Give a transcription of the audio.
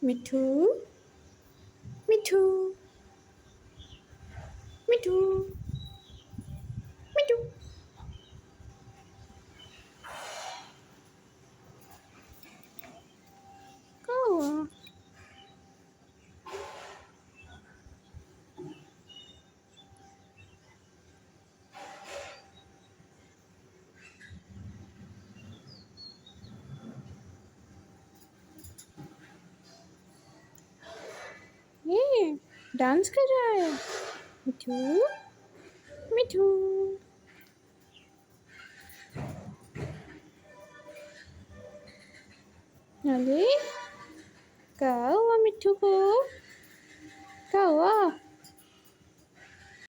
मिठू मिठू मिठू मिठू कौआ ये डांस कर रहा है मिठू मिठू अरे क्या हुआ मिठू को क्या हुआ